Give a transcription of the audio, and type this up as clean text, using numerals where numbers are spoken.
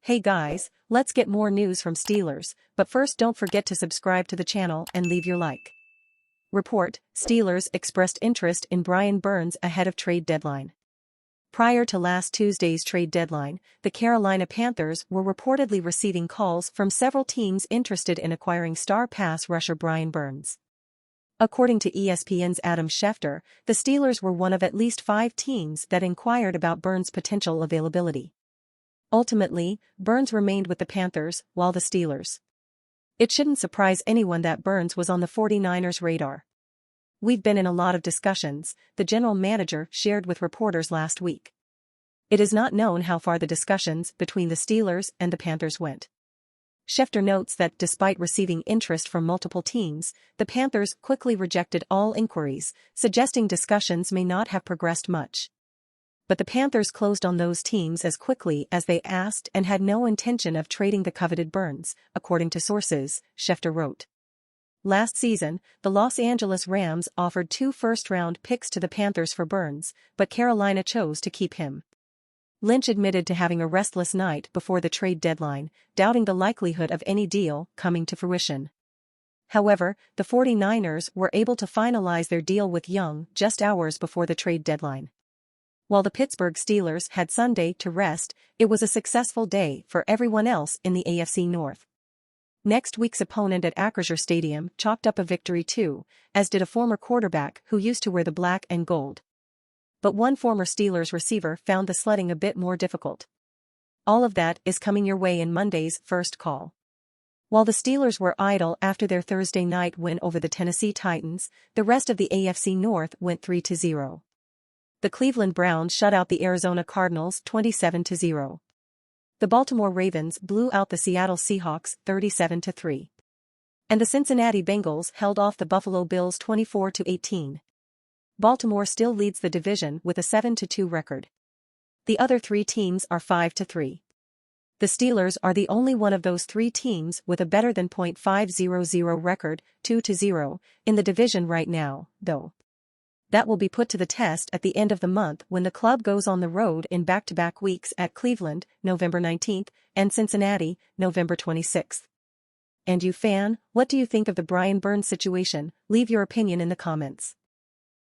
Hey guys, let's get more news from Steelers, but first don't forget to subscribe to the channel and leave your like. Report, Steelers expressed interest in Brian Burns ahead of trade deadline. Prior to last Tuesday's trade deadline, the Carolina Panthers were reportedly receiving calls from several teams interested in acquiring star pass rusher Brian Burns. According to ESPN's Adam Schefter, the Steelers were one of at least 5 teams that inquired about Burns' potential availability. Ultimately, Burns remained with the Panthers, while the Steelers. It shouldn't surprise anyone that Burns was on the 49ers' radar. "We've been in a lot of discussions," the general manager shared with reporters last week. It is not known how far the discussions between the Steelers and the Panthers went. Schefter notes that despite receiving interest from multiple teams, the Panthers quickly rejected all inquiries, suggesting discussions may not have progressed much. But the Panthers closed on those teams as quickly as they asked and had no intention of trading the coveted Burns, according to sources, Schefter wrote. Last season, the Los Angeles Rams offered 2 first-round picks to the Panthers for Burns, but Carolina chose to keep him. Lynch admitted to having a restless night before the trade deadline, doubting the likelihood of any deal coming to fruition. However, the 49ers were able to finalize their deal with Young just hours before the trade deadline. While the Pittsburgh Steelers had Sunday to rest, it was a successful day for everyone else in the AFC North. Next week's opponent at Acrisure Stadium chalked up a victory too, as did a former quarterback who used to wear the black and gold. But one former Steelers receiver found the sledding a bit more difficult. All of that is coming your way in Monday's first call. While the Steelers were idle after their Thursday night win over the Tennessee Titans, the rest of the AFC North went 3-0. The Cleveland Browns shut out the Arizona Cardinals 27-0. The Baltimore Ravens blew out the Seattle Seahawks 37-3. And the Cincinnati Bengals held off the Buffalo Bills 24-18. Baltimore still leads the division with a 7-2 record. The other 3 teams are 5-3. The Steelers are the only one of those 3 teams with a better than .500 record, 2-0, in the division right now, though. That will be put to the test at the end of the month when the club goes on the road in back-to-back weeks at Cleveland, November 19th, and Cincinnati, November 26th. And you fan, what do you think of the Brian Burns situation? Leave your opinion in the comments.